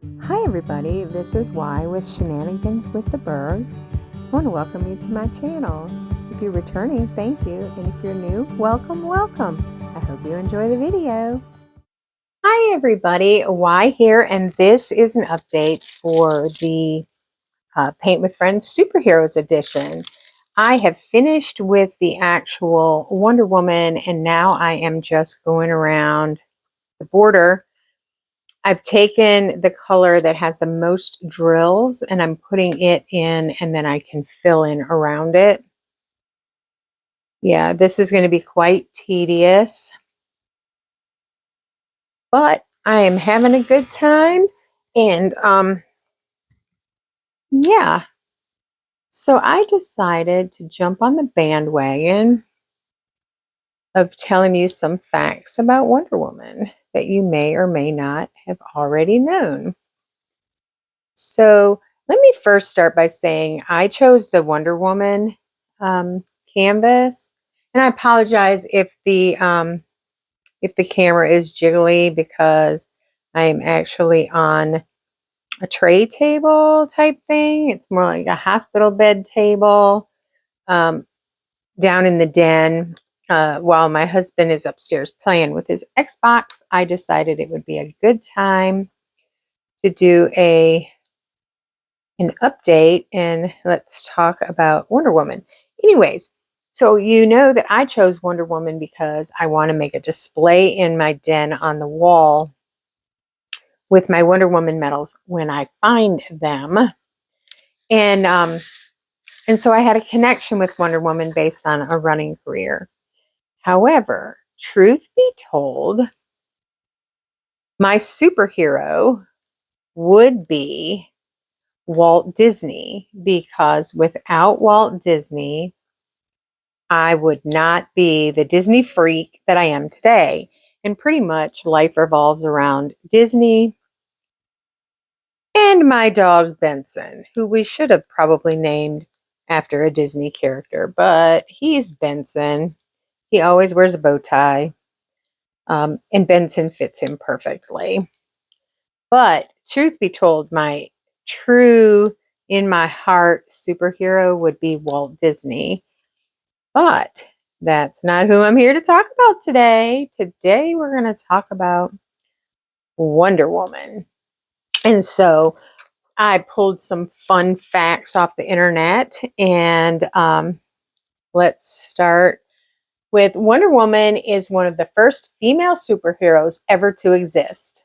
Hi everybody, this is Y with Shenanigans with the Burgs. I want to welcome you to my channel. If you're returning, thank you, and if you're new, welcome. I hope you enjoy the video. Hi everybody, Y here, and this is an update for the Paint with Friends Superheroes edition. I have finished with the actual Wonder Woman, and now I am just going around the border. I've taken the color that has the most drills and I'm putting it in, and then I can fill in around it. Yeah, this is going to be quite tedious, but I am having a good time. And yeah, so I decided to jump on the bandwagon of telling you some facts about Wonder Woman that you may or may not have already known. So let me first start by saying I chose the Wonder Woman canvas, and I apologize if the camera is jiggly because I am actually on a tray table type thing. It's more like a hospital bed table down in the den. While my husband is upstairs playing with his Xbox, I decided it would be a good time to do an update, and let's talk about Wonder Woman. Anyways, so you know that I chose Wonder Woman because I want to make a display in my den on the wall with my Wonder Woman medals when I find them. And so I had a connection with Wonder Woman based on a running career. However, truth be told, my superhero would be Walt Disney, because without Walt Disney, I would not be the Disney freak that I am today. And pretty much life revolves around Disney and my dog Benson, who we should have probably named after a Disney character, but he's Benson. He always wears a bow tie, and Benson fits him perfectly. But truth be told, my true, in my heart, superhero would be Walt Disney. But that's not who I'm here to talk about today. Today we're going to talk about Wonder Woman. And so I pulled some fun facts off the internet, and let's start with Wonder Woman is one of the first female superheroes ever to exist.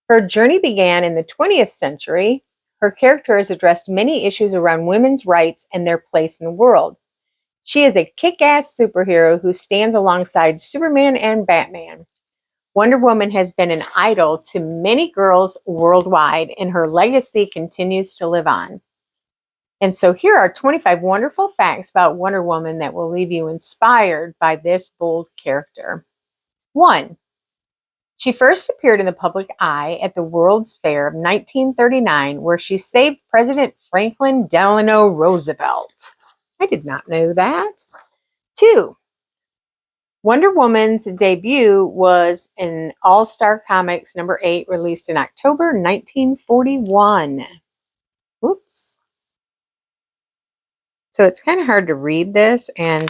Her journey began in the 20th century. Her character has addressed many issues around women's rights and their place in the world. She is a kick-ass superhero who stands alongside Superman and Batman. Wonder Woman has been an idol to many girls worldwide, and her legacy continues to live on. And so here are 25 wonderful facts about Wonder Woman that will leave you inspired by this bold character. 1. She first appeared in the public eye at the World's Fair of 1939, where she saved President Franklin Delano Roosevelt. I did not know that. 2. Wonder Woman's debut was in All-Star Comics number 8, released in October 1941. Whoops. So it's kind of hard to read this and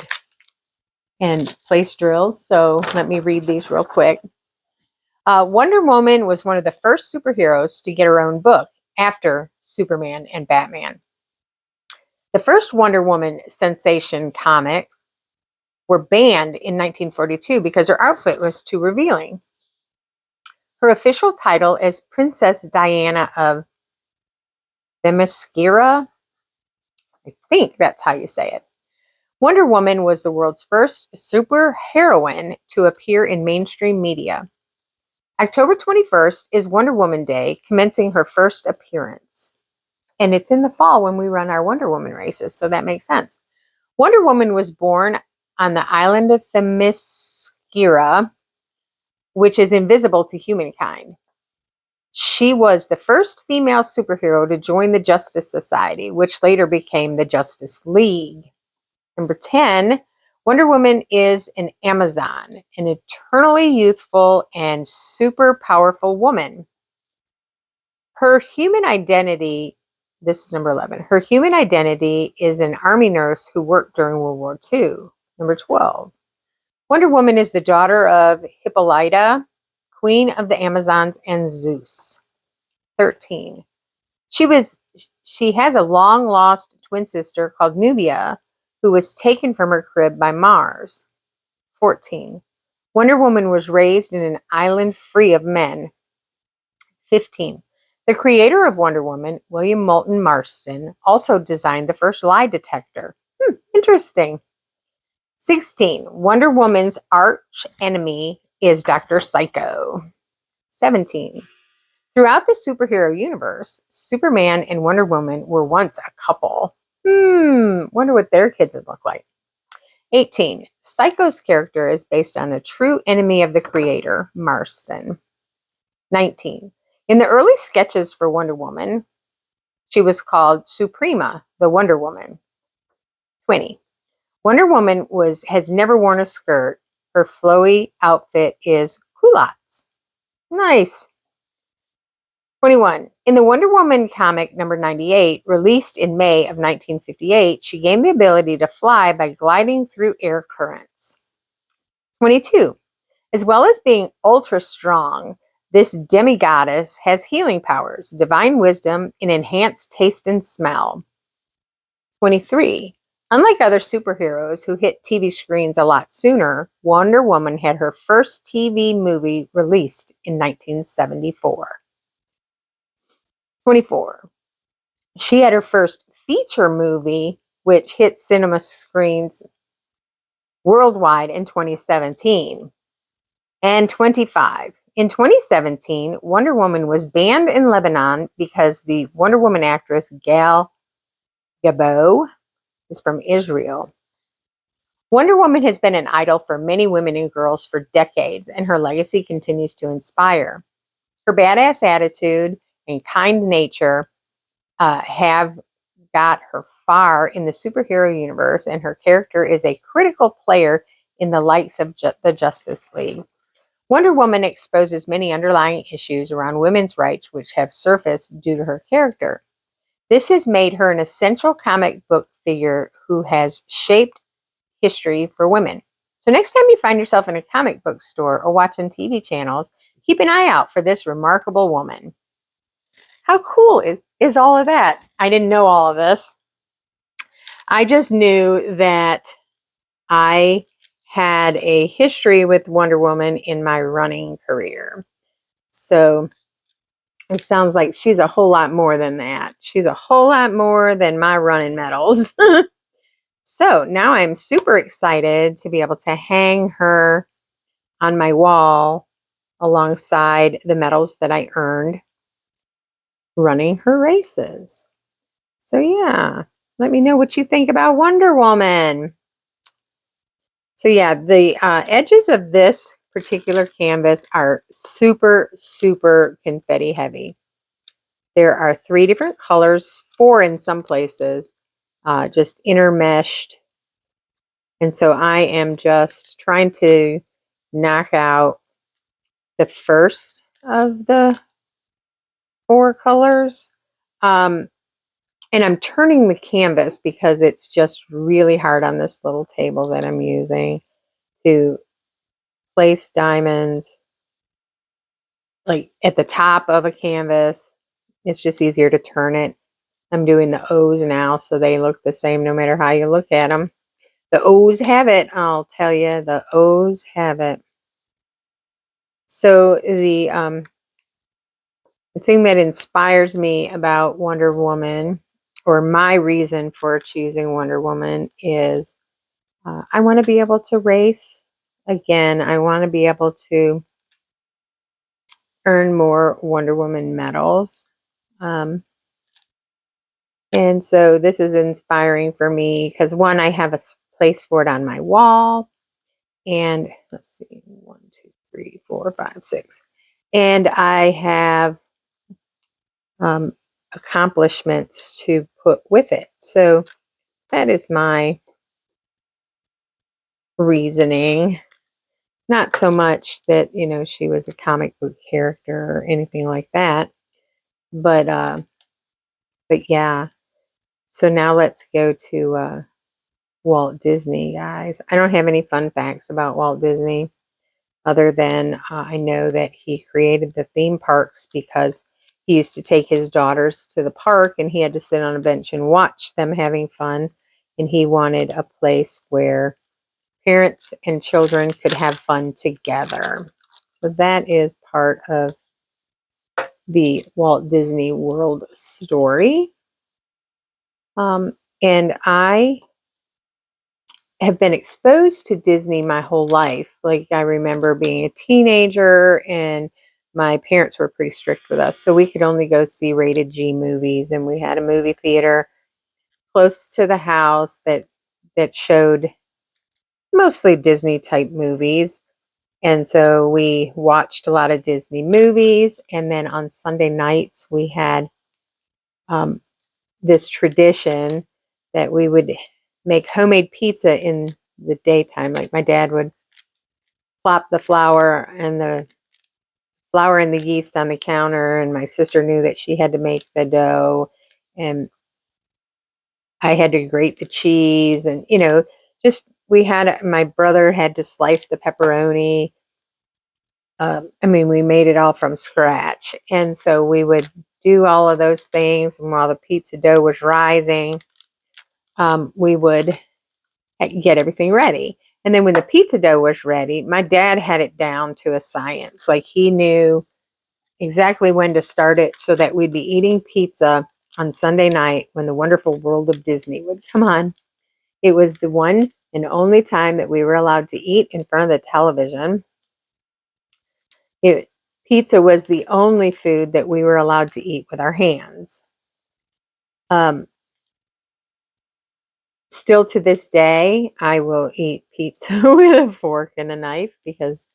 place drills, so let me read these real quick. Wonder Woman was one of the first superheroes to get her own book after Superman and Batman. The first Wonder Woman sensation comics were banned in 1942 because her outfit was too revealing. Her official title is Princess Diana of Themyscira. I think that's how you say it. Wonder Woman was the world's first superheroine to appear in mainstream media. October 21st is Wonder Woman Day, commencing her first appearance. And it's in the fall when we run our Wonder Woman races, so that makes sense. Wonder Woman was born on the island of Themyscira, which is invisible to humankind. She was the first female superhero to join the Justice Society, which later became the Justice League. Number 10, Wonder Woman is an Amazon, an eternally youthful and super powerful woman. Her human identity, this is number 11, her human identity is an army nurse who worked during World War II. Number 12, Wonder Woman is the daughter of Hippolyta, queen of the Amazons, and Zeus. 13, she has a long lost twin sister called Nubia, who was taken from her crib by Mars. 14, Wonder Woman was raised in an island free of men. 15, the creator of Wonder Woman, William Moulton Marston, also designed the first lie detector. Interesting. 16, Wonder Woman's arch enemy is Dr. Psycho. 17, throughout the superhero universe, Superman and Wonder Woman were once a couple. Wonder what their kids would look like. 18, Psycho's character is based on a true enemy of the creator, Marston. 19, in the early sketches for Wonder Woman, she was called Suprema, the Wonder Woman. 20, Wonder Woman has never worn a skirt. Her flowy outfit is culottes. Nice. 21, in the Wonder Woman comic number 98, released in May of 1958, she gained the ability to fly by gliding through air currents. 22, as well as being ultra strong, this demigoddess has healing powers, divine wisdom, and enhanced taste and smell. 23, unlike other superheroes who hit TV screens a lot sooner, Wonder Woman had her first TV movie released in 1974. 24, she had her first feature movie, which hit cinema screens worldwide in 2017. And 25, in 2017, Wonder Woman was banned in Lebanon because the Wonder Woman actress Gal Gadot is from Israel. Wonder Woman has been an idol for many women and girls for decades, and her legacy continues to inspire. Her badass attitude and kind nature have got her far in the superhero universe, and her character is a critical player in the likes of the Justice League. Wonder Woman exposes many underlying issues around women's rights which have surfaced due to her character. This has made her an essential comic book figure who has shaped history for women. So next time you find yourself in a comic book store or watching TV channels, keep an eye out for this remarkable woman. How cool is all of that? I didn't know all of this. I just knew that I had a history with Wonder Woman in my running career. So it sounds like she's a whole lot more than that. She's a whole lot more than my running medals. So now I'm super excited to be able to hang her on my wall alongside the medals that I earned running her races. So yeah, let me know what you think about Wonder Woman. So yeah, the edges of this particular canvas are super, super confetti heavy. There are 3 different colors, 4 in some places, just intermeshed. And so I am just trying to knock out the first of the 4 colors. And I'm turning the canvas because it's just really hard on this little table that I'm using to place diamonds like at the top of a canvas. It's just easier to turn it. I'm doing the O's now, so they look the same no matter how you look at them. The O's have it, I'll tell you. The O's have it. So the thing that inspires me about Wonder Woman, or my reason for choosing Wonder Woman, is I want to be able to race again. I want to be able to earn more Wonder Woman medals. And so this is inspiring for me because, one, I have a place for it on my wall. And let's see, 1, 2, 3, 4, 5, 6. And I have accomplishments to put with it. So that is my reasoning. Not so much that, she was a comic book character or anything like that, But yeah. So now let's go to Walt Disney, guys. I don't have any fun facts about Walt Disney other than I know that he created the theme parks because he used to take his daughters to the park and he had to sit on a bench and watch them having fun. And he wanted a place where parents and children could have fun together. So that is part of the Walt Disney World story. And I have been exposed to Disney my whole life. Like, I remember being a teenager and my parents were pretty strict with us, so we could only go see rated G movies, and we had a movie theater close to the house that showed mostly Disney type movies. And so we watched a lot of Disney movies, and then on Sunday nights we had um, this tradition that we would make homemade pizza in the daytime. Like, my dad would plop the flour and the yeast on the counter, and my sister knew that she had to make the dough, and I had to grate the cheese, and just my brother had to slice the pepperoni. I mean, we made it all from scratch, and so we would do all of those things, and while the pizza dough was rising, we would get everything ready. And then when the pizza dough was ready, my dad had it down to a science. Like, he knew exactly when to start it so that we'd be eating pizza on Sunday night when the wonderful world of Disney would come on. It was the one and only time that we were allowed to eat in front of the television. Pizza was the only food that we were allowed to eat with our hands. Still to this day, I will eat pizza with a fork and a knife because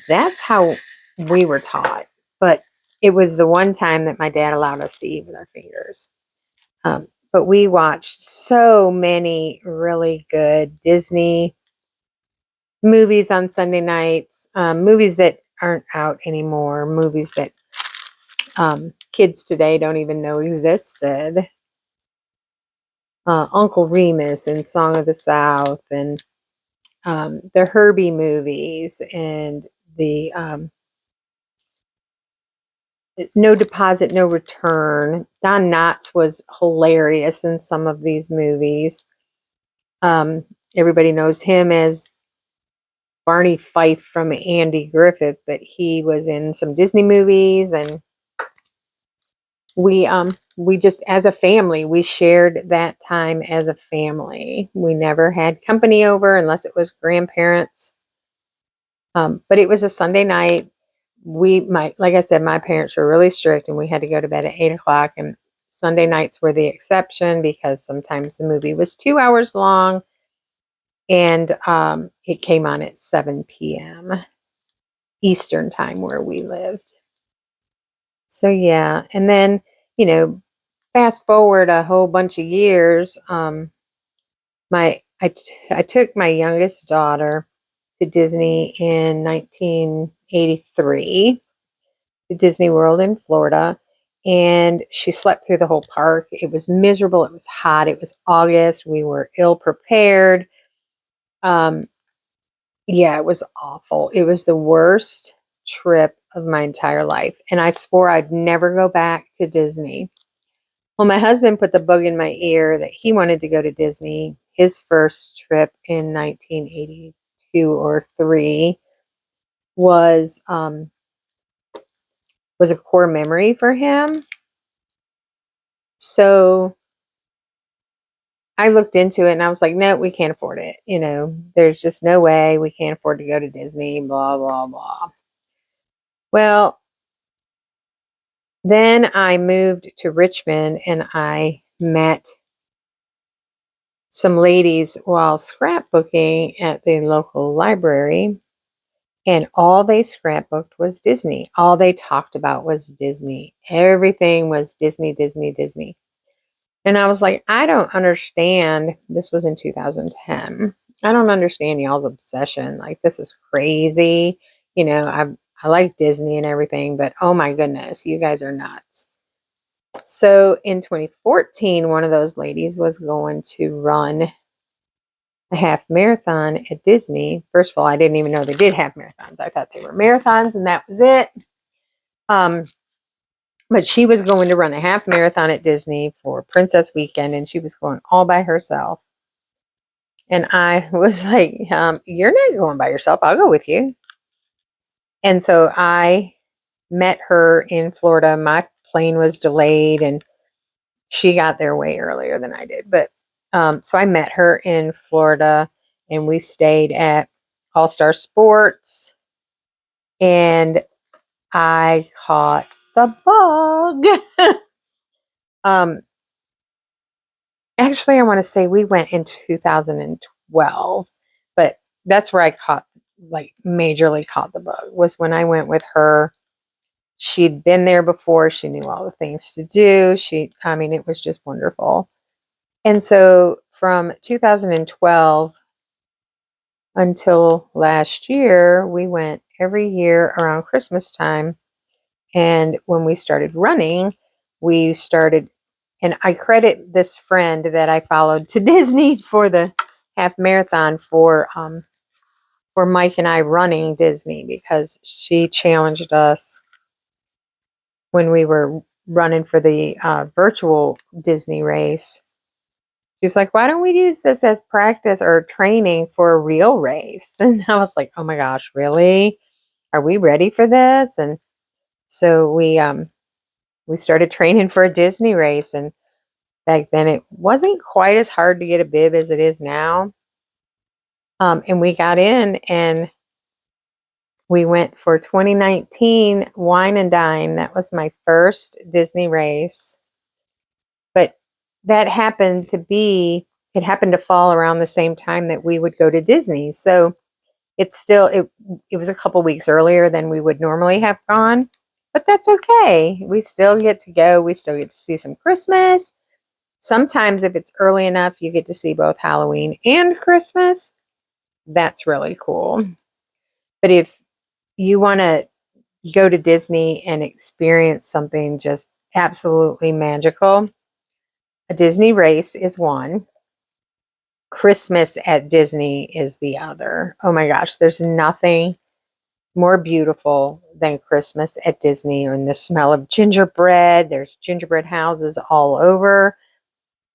that's how we were taught. But it was the one time that my dad allowed us to eat with our fingers. But we watched so many really good Disney movies on Sunday nights, movies that aren't out anymore, movies that kids today don't even know existed. Uncle Remus and Song of the South, and the Herbie movies, and the No Deposit, No Return. Don Knotts was hilarious in some of these movies. Everybody knows him as Barney Fife from Andy Griffith, but he was in some Disney movies, and we just, as a family, we shared that time as a family. We never had company over unless it was grandparents. But it was a Sunday night. Like I said, my parents were really strict, and we had to go to bed at 8 o'clock. And Sunday nights were the exception because sometimes the movie was 2 hours long, and it came on at 7 p.m. Eastern time where we lived. So yeah, and then fast forward a whole bunch of years. I took my youngest daughter to Disney in 1983, to Disney World in Florida, and she slept through the whole park. It was miserable. It was hot. It was August. We were ill prepared. Yeah, it was awful. It was the worst trip of my entire life, and I swore I'd never go back to Disney. Well, my husband put the bug in my ear that he wanted to go to Disney. His first trip in 1982 or 3 was a core memory for him. So I looked into it and I was like, no, we can't afford it. There's just no way we can't afford to go to Disney, blah, blah, blah. Well, then I moved to Richmond and I met some ladies while scrapbooking at the local library. And all they scrapbooked was Disney. All they talked about was Disney. Everything was Disney, Disney, Disney. And I was like, I don't understand. This was in 2010. I don't understand y'all's obsession. Like, this is crazy. I like Disney and everything, but oh my goodness, you guys are nuts. So in 2014, one of those ladies was going to run a half marathon at Disney. First of all, I didn't even know they did half marathons. I thought they were marathons and that was it. But she was going to run a half marathon at Disney for Princess Weekend, and she was going all by herself. And I was like, you're not going by yourself. I'll go with you. And so I met her in Florida. My plane was delayed and she got there way earlier than I did. But so I met her in Florida and we stayed at All Star Sports and I caught the bug. Actually, I want to say we went in 2012, but that's where I majorly caught the bug was when I went with her. She'd been there before. She knew all the things to do. It was just wonderful. And so from 2012 until last year, we went every year around Christmas time. And when we started running, we started, and I credit this friend that I followed to Disney for the half marathon for Mike and I running Disney because she challenged us when we were running for the virtual Disney race. She's like, why don't we use this as practice or training for a real race? And I was like, oh my gosh, really? Are we ready for this? And so we started training for a Disney race. And back then it wasn't quite as hard to get a bib as it is now. And we got in and we went for 2019 Wine and Dine. That was my first Disney race. But that happened it happened to fall around the same time that we would go to Disney. So it was a couple weeks earlier than we would normally have gone, but that's okay. We still get to go. We still get to see some Christmas. Sometimes if it's early enough, you get to see both Halloween and Christmas. That's really cool. But if you want to go to Disney and experience something just absolutely magical, a Disney race is one. Christmas at Disney is the other. Oh my gosh, there's nothing more beautiful than Christmas at Disney, and the smell of gingerbread. There's gingerbread houses all over.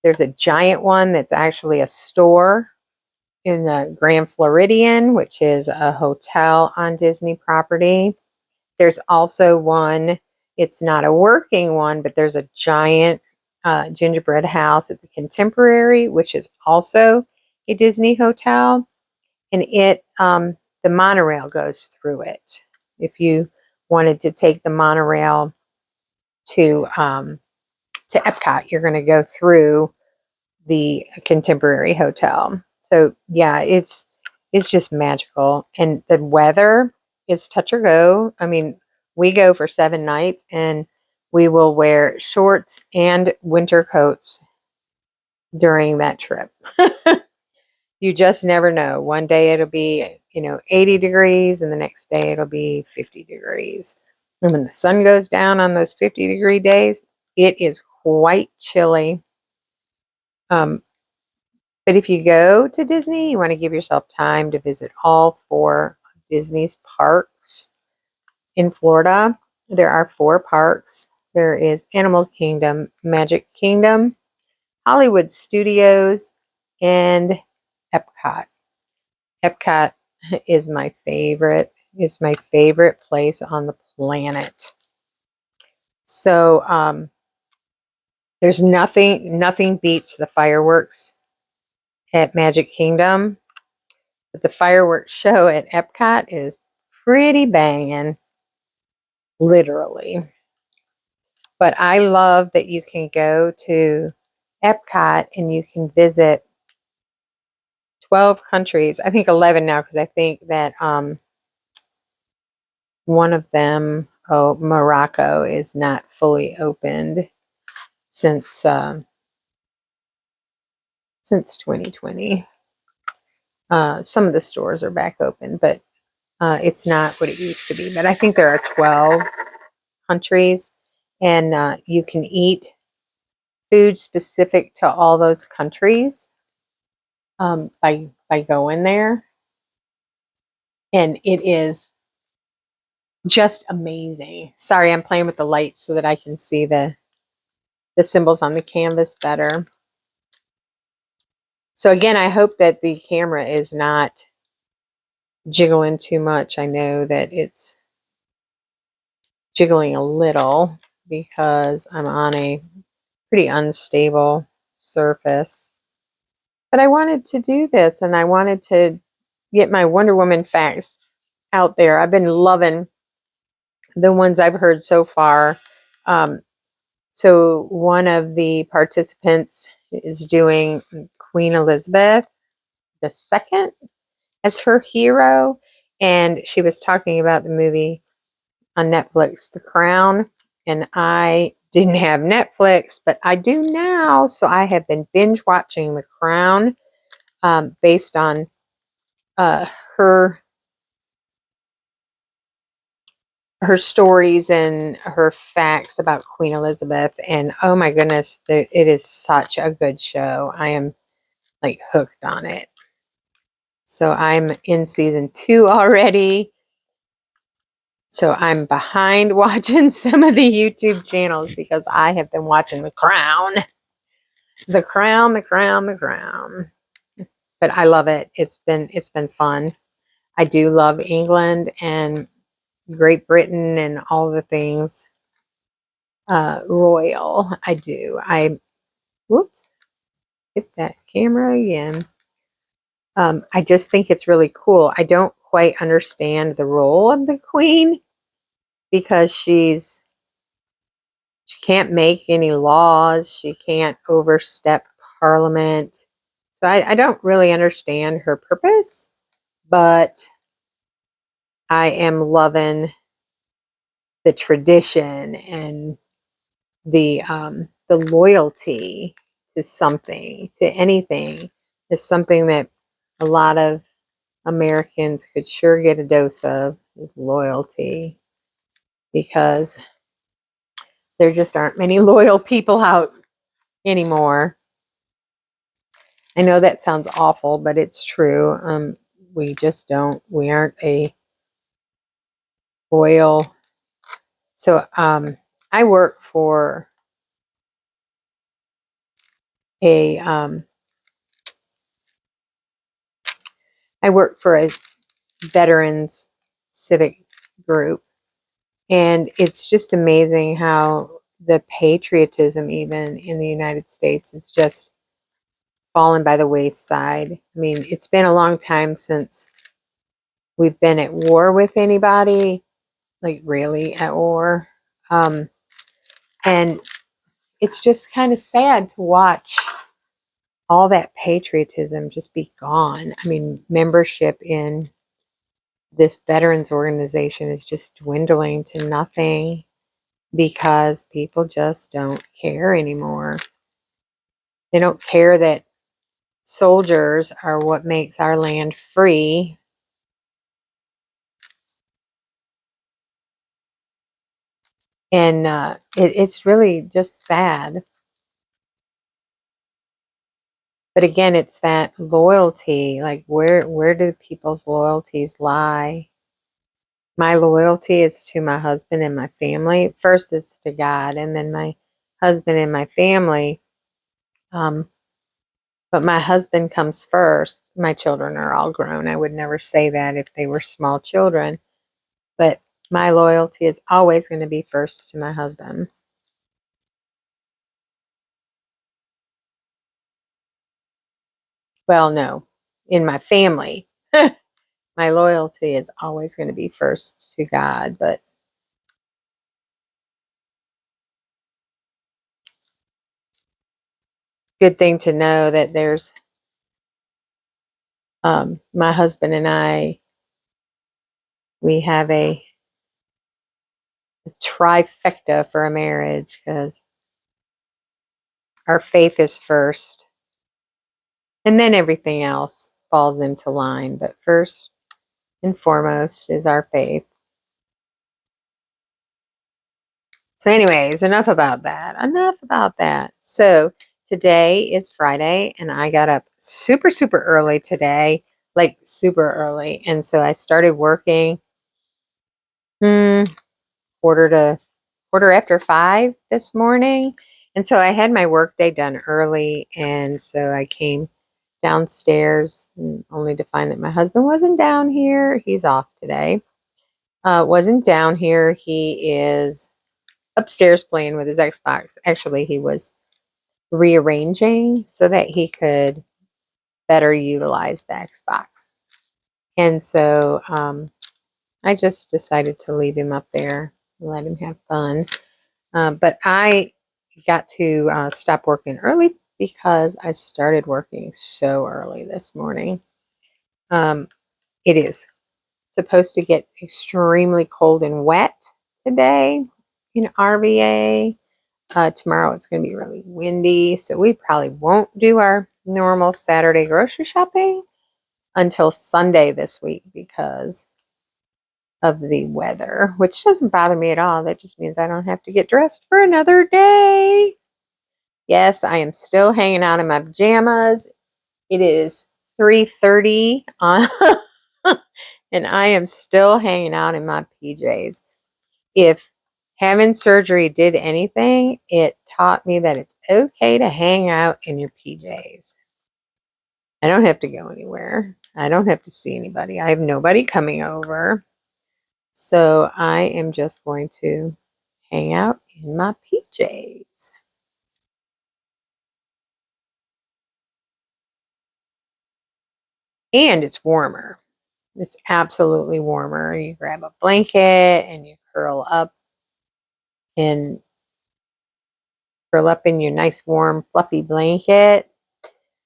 There's a giant one that's actually a store in the Grand Floridian, which is a hotel on Disney property. There's also one, it's not a working one, but there's a giant gingerbread house at the Contemporary, which is also a Disney hotel. And the monorail goes through it. If you wanted to take the monorail to Epcot, you're going to go through the Contemporary Hotel. So yeah, it's just magical, and the weather is touch or go. I mean, we go for 7 nights, and we will wear shorts and winter coats during that trip. You just never know. One day it'll be 80 degrees, and the next day it'll be 50 degrees. And when the sun goes down on those 50-degree days, it is quite chilly. But if you go to Disney, you want to give yourself time to visit all 4 of Disney's parks in Florida. There are 4 parks. There is Animal Kingdom, Magic Kingdom, Hollywood Studios, and Epcot. Epcot is my favorite. It's my favorite place on the planet. So there's nothing beats the fireworks at Magic Kingdom. But the fireworks show at Epcot is pretty banging, literally. But I love that you can go to Epcot and you can visit 12 countries. I think 11 now, because I think that one of them, Morocco, is not fully opened since 2020. Some of the stores are back open, but It's not what it used to be, but I think there are 12 countries, and you can eat food specific to all those countries by going there, and it is just amazing. Sorry, I'm playing with the lights so that I can see the symbols on the canvas better. So again, I hope that the camera is not jiggling too much. I know that it's jiggling a little because I'm on a pretty unstable surface. But I wanted to do this, and I wanted to get my Wonder Woman facts out there. I've been loving the ones I've heard so far. So one of the participants is doing Queen Elizabeth II as her hero, and she was talking about the movie on Netflix, The Crown, and I didn't have Netflix, but I do now, so I have been binge watching The Crown based on her stories and her facts about Queen Elizabeth, and oh my goodness, it is such a good show. I am like hooked on it. So I'm in season 2 already. So I'm behind watching some of the YouTube channels because I have been watching The Crown. The Crown, The Crown, The Crown. But I love it. It's been fun. I do love England and Great Britain and all the things royal. I do. Whoops, hit that camera again. I just think it's really cool. I don't quite understand the role of the Queen because she can't make any laws. She can't overstep Parliament. So I don't really understand her purpose, but I am loving the tradition and the loyalty to something, to anything, is something that a lot of Americans could sure get a dose of, is loyalty, because there just aren't many loyal people out anymore. I know that sounds awful, but it's true. We just don't. We aren't a loyal. So I work for a veterans civic group, and it's just amazing how the patriotism even in the United States is just fallen by the wayside. I mean, it's been a long time since we've been at war with anybody, like really at war. And it's just kind of sad to watch all that patriotism just be gone. I mean, membership in this veterans organization is just dwindling to nothing because people just don't care anymore. They don't care that soldiers are what makes our land free. And it's really just sad. But again, it's that loyalty. Like, where do people's loyalties lie? My loyalty is to my husband and my family. First, it's to God, and then my husband and my family. But my husband comes first. My children are all grown. I would never say that if they were small children. But my loyalty is always going to be first to my husband. Well, no, in my family. My loyalty is always going to be first to God, but good thing to know that there's my husband and I, we have a trifecta for a marriage because our faith is first, and then everything else falls into line. But first, and foremost is our faith. So anyways, enough about that. So today is Friday and I got up super, super early today, like super early. And so I started working quarter after 5 this morning. And so I had my work day done early. And so I came downstairs only to find that my husband wasn't down here. He's off today. Wasn't down here. He is upstairs playing with his Xbox. Actually, he was rearranging so that he could better utilize the Xbox. And so I just decided to leave him up there and let him have fun. But I got to stop working early because I started working so early this morning. It is supposed to get extremely cold and wet today in RVA. Tomorrow it's going to be really windy, so we probably won't do our normal Saturday grocery shopping until Sunday this week because of the weather, which doesn't bother me at all. That just means I don't have to get dressed for another day. Yes, I am still hanging out in my pajamas. It is 3:30 and I am still hanging out in my PJs. If having surgery did anything, it taught me that it's okay to hang out in your PJs. I don't have to go anywhere. I don't have to see anybody. I have nobody coming over. So I am just going to hang out in my PJs. And it's warmer. It's absolutely warmer. You grab a blanket and you and curl up in your nice warm fluffy blanket.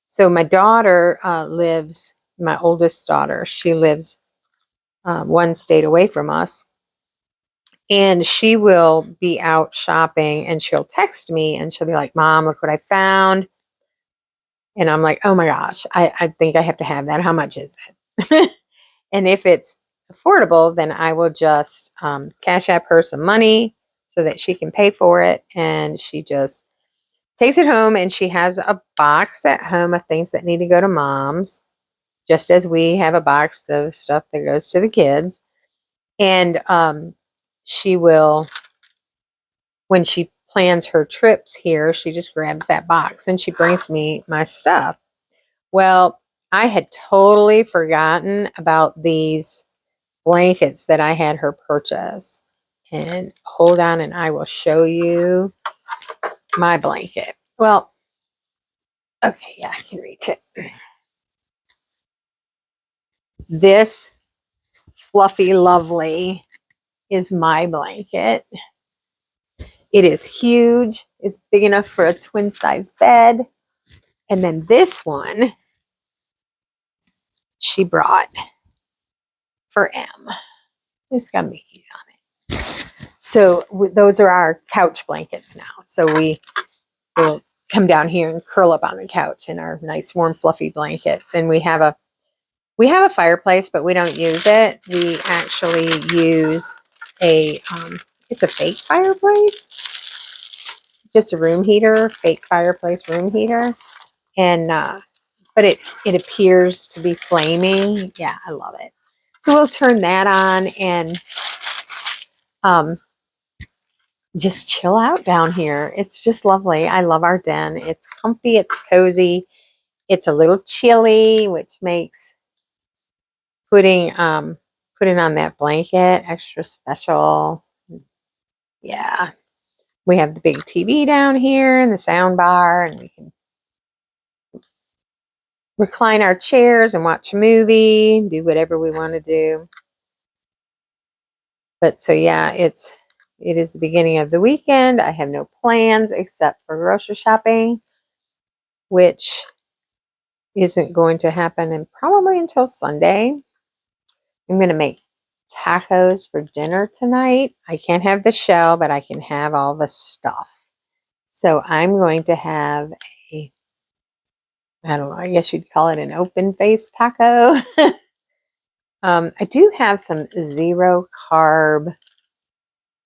So my daughter my oldest daughter, she lives one state away from us. And she will be out shopping and she'll text me and she'll be like, Mom, look what I found. And I'm like, oh my gosh, I think I have to have that. How much is it? And if it's affordable, then I will just cash app her some money so that she can pay for it. And she just takes it home and she has a box at home of things that need to go to Mom's, just as we have a box of stuff that goes to the kids. And she will, when she plans her trips here, she just grabs that box and she brings me my stuff. Well, I had totally forgotten about these blankets that I had her purchase. And hold on and I will show you my blanket. Well, okay, yeah, I can reach it. This fluffy lovely is my blanket. It is huge. It's big enough for a twin size bed. And then this one she brought for M. It's got Mickey's on it. So those are our couch blankets now. So we will come down here and curl up on the couch in our nice warm fluffy blankets. And we have a fireplace, but we don't use it. We actually use it's a fake fireplace, just a room heater, fake fireplace room heater. And, but it appears to be flaming. Yeah, I love it. So we'll turn that on and just chill out down here. It's just lovely. I love our den. It's comfy, it's cozy, it's a little chilly, which makes putting on that blanket extra special. Yeah. We have the big TV down here and the sound bar, and we can recline our chairs and watch a movie, do whatever we want to do. But so yeah, it is the beginning of the weekend. I have no plans except for grocery shopping, which isn't going to happen and probably until Sunday. I'm going to make tacos for dinner tonight. I can't have the shell, but I can have all the stuff. So I'm going to have I don't know, I guess you'd call it an open face taco. I do have some zero carb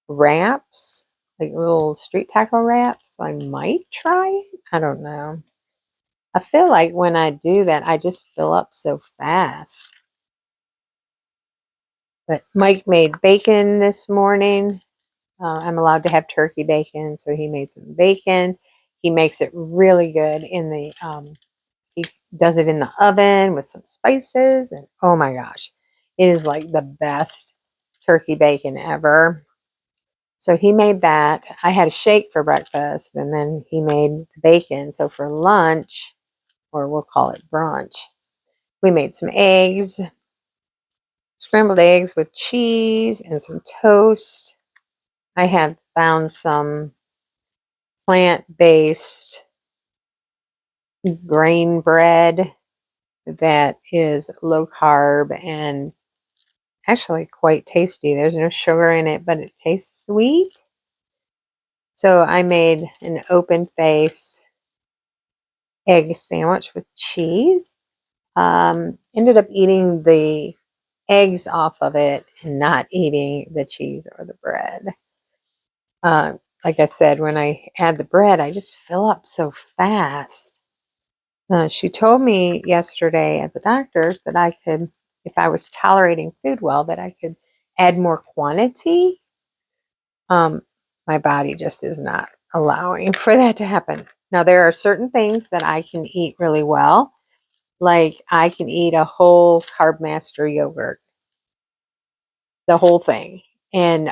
wraps, like little street taco wraps. So I might try it. I don't know. I feel like when I do that, I just fill up so fast. But Mike made bacon this morning. I'm allowed to have turkey bacon, so he made some bacon. He makes it really good in the, he does it in the oven with some spices, and oh my gosh, it is like the best turkey bacon ever. So he made that. I had a shake for breakfast, and then he made the bacon. So for lunch, or we'll call it brunch, we made some eggs, scrambled eggs with cheese and some toast. I have found some plant-based grain bread that is low carb and actually quite tasty. There's no sugar in it, but it tastes sweet. So I made an open-faced egg sandwich with cheese. Ended up eating the eggs off of it and not eating the cheese or the bread. Like I said, when I add the bread, I just fill up so fast. She told me yesterday at the doctor's that I could, if I was tolerating food well, that I could add more quantity. My body just is not allowing for that to happen. Now, there are certain things that I can eat really well. Like I can eat a whole Carb Master yogurt, the whole thing. And,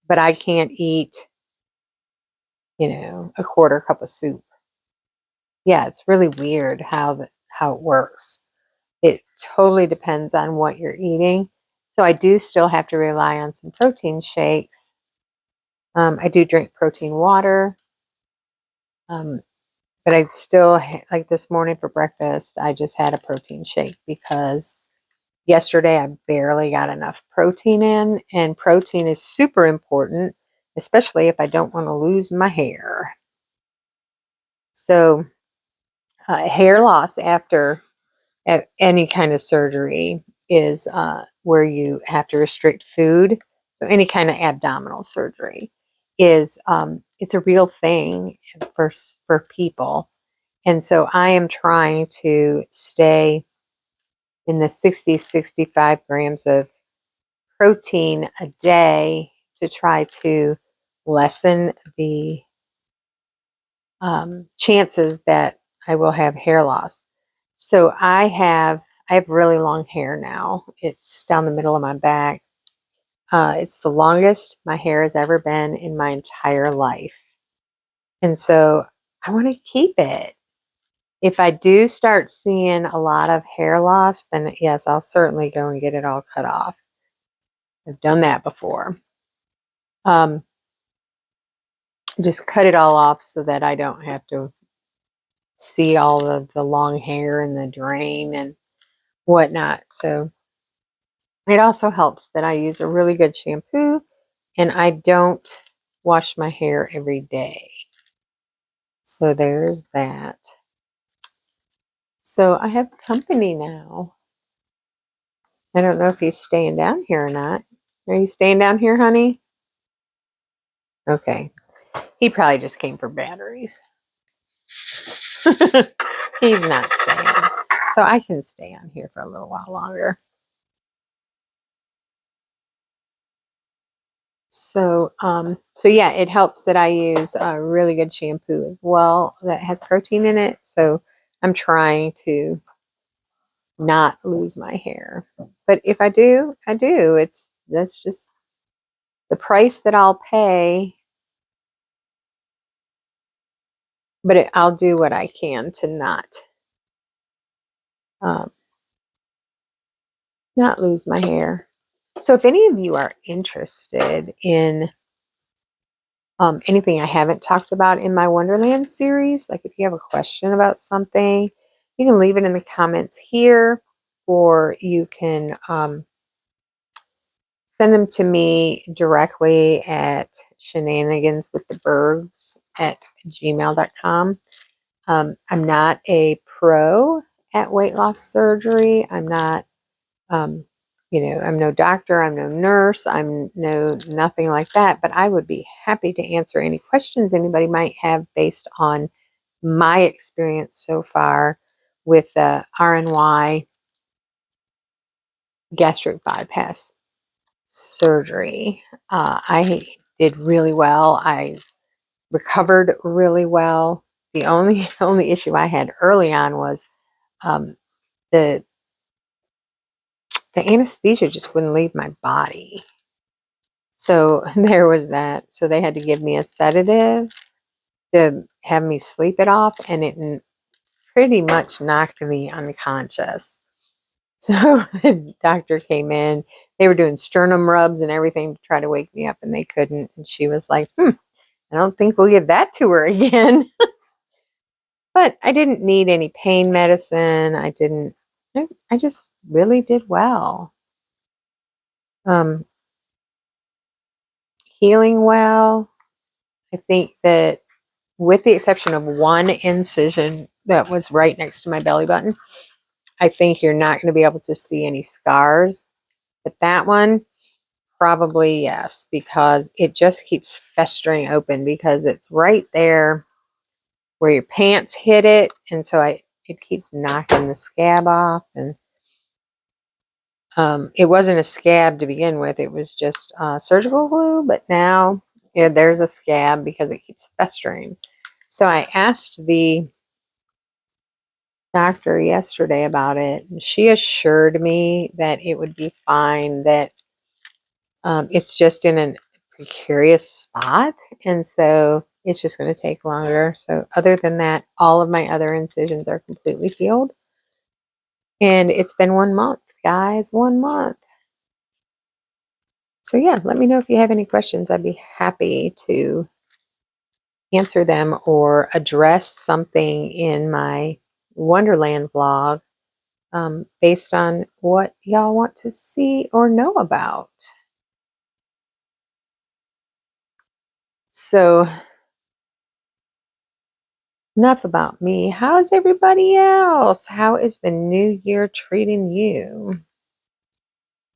but I can't eat, a quarter cup of soup. Yeah, it's really weird how it works. It totally depends on what you're eating. So I do still have to rely on some protein shakes. I do drink protein water. But I still, like this morning for breakfast, I just had a protein shake because yesterday I barely got enough protein in, and protein is super important, especially if I don't want to lose my hair. So hair loss after any kind of surgery is where you have to restrict food. So any kind of abdominal surgery is it's a real thing for people. And so I am trying to stay in the 65 grams of protein a day to try to lessen the chances that I will have hair loss. So I have really long hair now. It's down the middle of my back. It's the longest my hair has ever been in my entire life. And so I want to keep it. If I do start seeing a lot of hair loss, then yes, I'll certainly go and get it all cut off. I've done that before. Just cut it all off so that I don't have to see all of the long hair and the drain and whatnot. So it also helps that I use a really good shampoo and I don't wash my hair every day. So there's that. So I have company now. I don't know if he's staying down here or not. Are you staying down here, honey? Okay. He probably just came for batteries. He's not staying. So I can stay on here for a little while longer. So, so yeah, it helps that I use a really good shampoo as well that has protein in it. So I'm trying to not lose my hair. But if I do, I do. That's just the price that I'll pay. But I'll do what I can to um, not lose my hair. So if any of you are interested in anything I haven't talked about in my Wonderland series, like if you have a question about something, you can leave it in the comments here, or you can send them to me directly at shenaniganswiththeburgs@gmail.com. I'm not a pro at weight loss surgery. I'm not I'm no doctor, I'm no nurse, I'm nothing like that, but I would be happy to answer any questions anybody might have based on my experience so far with the RNY gastric bypass surgery. I did really well. I recovered really well. The only only issue I had early on was um, the the anesthesia just wouldn't leave my body. So there was that. So they had to give me a sedative to have me sleep it off, and it pretty much knocked me unconscious. So the doctor came in. They were doing sternum rubs and everything to try to wake me up, and they couldn't. And she was like, I don't think we'll give that to her again. But I didn't need any pain medicine. I just really did well. Um, Healing well. I think that with the exception of one incision that was right next to my belly button, I think you're not going to be able to see any scars. But that one, probably yes, because it just keeps festering open because it's right there where your pants hit it. And so it keeps knocking the scab off. And it wasn't a scab to begin with. It was just surgical glue. But now there's a scab because it keeps festering. So I asked the doctor yesterday about it, and she assured me that it would be fine, that it's just in a precarious spot, and so it's just going to take longer. So other than that, all of my other incisions are completely healed, and it's been 1 month, guys, 1 month. So yeah, let me know if you have any questions. I'd be happy to answer them or address something in my Wonderland vlog based on what y'all want to see or know about. So enough about me. How's everybody else? How is the new year treating you?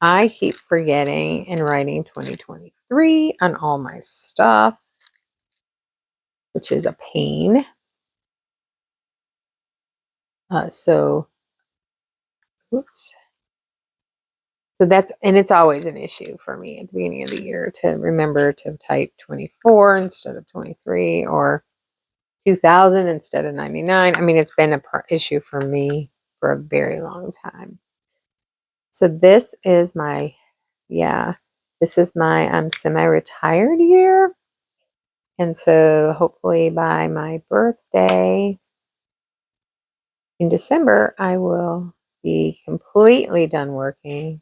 I keep forgetting and writing 2023 on all my stuff, which is a pain. So, oops. So it's always an issue for me at the beginning of the year to remember to type 24 instead of 23 or 2000 instead of 99. I mean, it's been an issue for me for a very long time. So this is my I'm semi-retired year. And so hopefully by my birthday in December, I will be completely done working.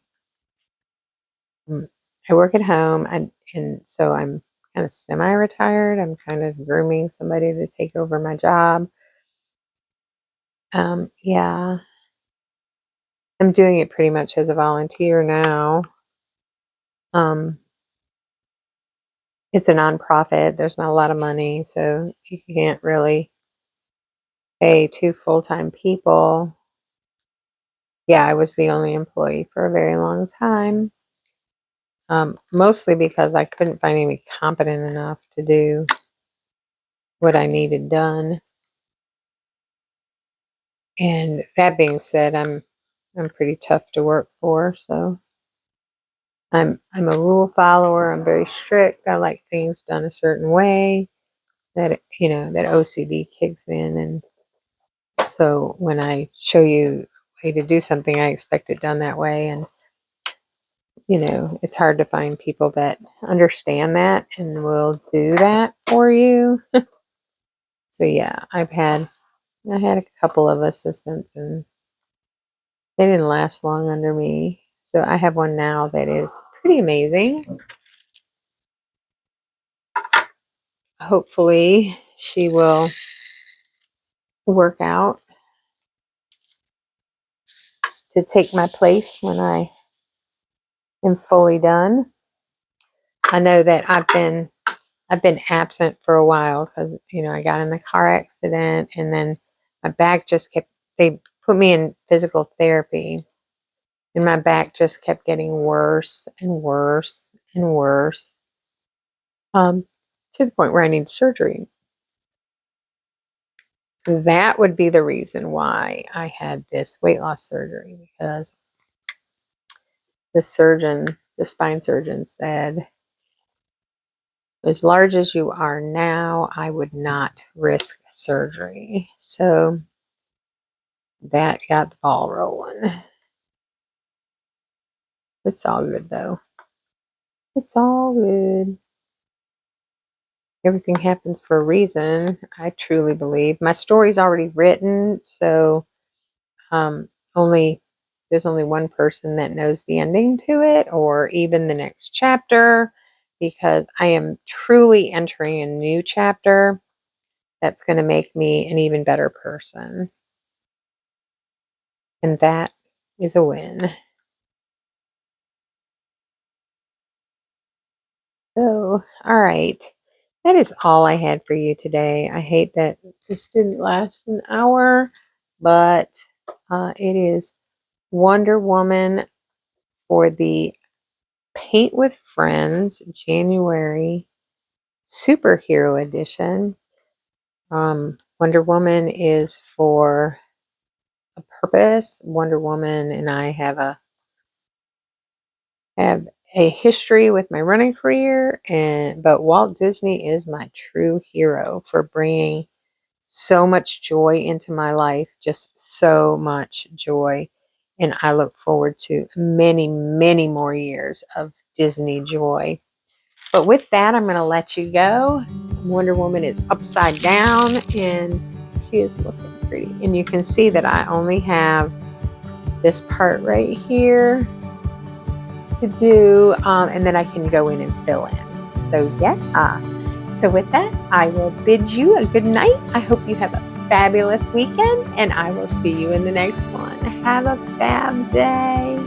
I work at home, and so I'm kind of semi-retired. I'm kind of grooming somebody to take over my job. Yeah, I'm doing it pretty much as a volunteer now. It's a nonprofit. There's not a lot of money, so you can't really pay two full-time people. Yeah, I was the only employee for a very long time. Mostly because I couldn't find anybody competent enough to do what I needed done. And that being said, I'm pretty tough to work for, so I'm a rule follower. I'm very strict. I like things done a certain way. That that OCD kicks in, and so when I show you a way to do something, I expect it done that way. And it's hard to find people that understand that and will do that for you. So yeah, I had a couple of assistants, and they didn't last long under me. So I have one now that is pretty amazing. Hopefully she will work out to take my place when I am fully done. I know that I've been absent for a while because I got in the car accident, and then my back just kept. They put me in physical therapy, And my back just kept getting worse and worse and worse, to the point where I need surgery. That would be the reason why I had this weight loss surgery, because the spine surgeon said, as large as you are now, I would not risk surgery. So that got the ball rolling. It's all good though. It's all good. Everything happens for a reason, I truly believe. My story's already written, so um, only there's only one person that knows the ending to it, or even the next chapter, because I am truly entering a new chapter that's going to make me an even better person. And that is a win. So, all right. That is all I had for you today. I hate that this didn't last an hour, but it is Wonder Woman for the Paint with Friends January SuperHero Edition. Wonder Woman is for a purpose. Wonder Woman and I have a history with my running career, but Walt Disney is my true hero for bringing so much joy into my life, just so much joy. And I look forward to many, many more years of Disney joy. But with that, I'm going to let you go. Wonder Woman is upside down and she is looking pretty. And you can see that I only have this part right here to do, and then I can go in and fill in. So yeah. So with that, I will bid you a good night. I hope you have a fabulous weekend, and I will see you in the next one. Have a fab day.